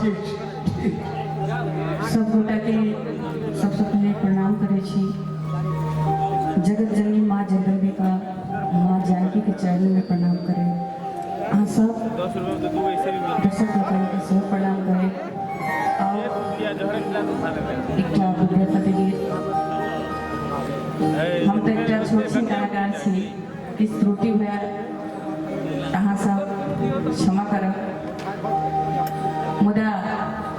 ठीक ठीक सब गोटा के सबसे पहले प्रणाम करे छी। जगत जननी माँ जगदम्बिका माँ जानकी के चरण में प्रणाम करे। अहाँ सब दर्शक लोगन के सब प्रणाम करे। एकटा विद्यापति गीत हम तो एक छोट सी कलाकार छी, किस त्रुटि हुआ अहाँ सब क्षमा करब, मुदा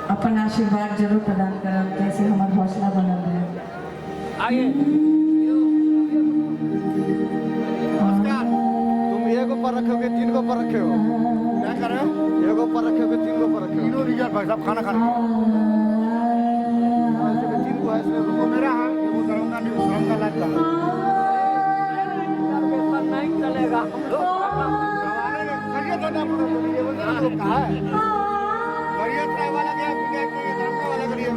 अपन आशीर्वाद जरूर प्रदान करब जैसे हमार हौसला बनल है। आगे तुम एगो पर रखोगे, तीन को पर रखे हो, क्या कर रहे हो? एगो पर रखोगे, तीन को पर रखे हो, तीनों रिजर्व भाई साहब खाना खाने तीन को है, इसमें वो मेरा है, वो करूँगा नहीं, उसका लाइट लगा नहीं चलेगा। हम लोग करिए तो ये बोलते हैं लोग कहाँ है करिए ट्राई वाला क्या वाला करिए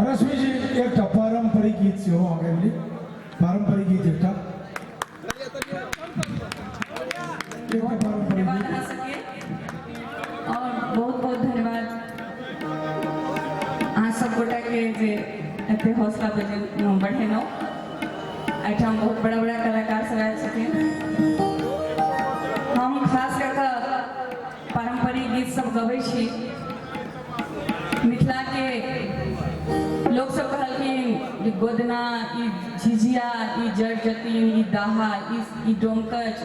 रश्मि जी एक पारंपरिक गीत से हो आगे बोली पारंपरिक गीत एक पारंपरिक धन्यवाद गीत आ सके और बहुत बहुत धन्यवाद अहाँ सब गोटा के जे एते हौसला बढ़ेनौ एहिठाम बहुत बड़ा बड़ा कलाकार सब आयल छथिन हम खास कऽ कऽ पारंपरिक गीत सब गबै छी मिथिला के लोग सब कहलखिन कि गोदना ई झिझिया ई जट जतीन ई दाहा ई डोमकच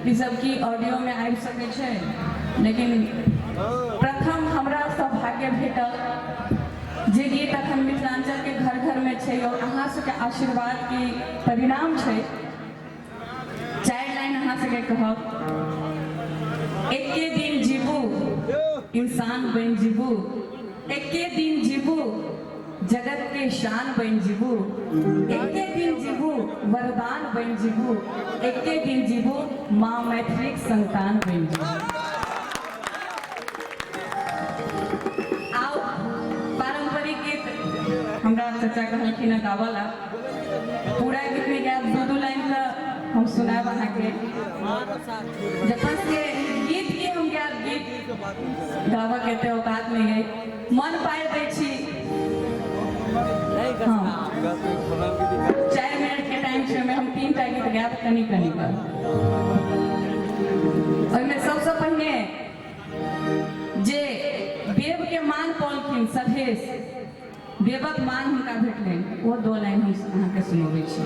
ई सब की ऑडियो में आबि सकै छै लेकिन प्रथम हमरा सौभाग्य भेटल जे गीत अखन मिथिलांचल के घर घर में छै और अहाँ सबके आशीर्वाद के परिणाम छै 4 लाइन अहाँ सबके कहब एके दिन जीबू इंसान बन जीबू एके दिन जीबू जगत के शान बन जीबू एके दिन जीबू वरदान बन जीबू एके दिन जीबू माँ मैथिलीक संतान बन जीबू आओ पारंपरिक गीत हमरा चचा कहलखिन गावला पूरा गीत में गायब 2 लाइन का हम सुनाब अहाँके जखन से गीत के हम गायब गीत गावा के ते औकात में गई मन पार दै छी हाँ 4 मिनट के टाइम से हम 3 टा गीत गायब कनी कनी कर ओहिमे सबसे पहले जे देव के मान पौलखिन सधेश देवक मान हुनका भेटलनि वो 2 लाइन हम अहाँके सुनबै छी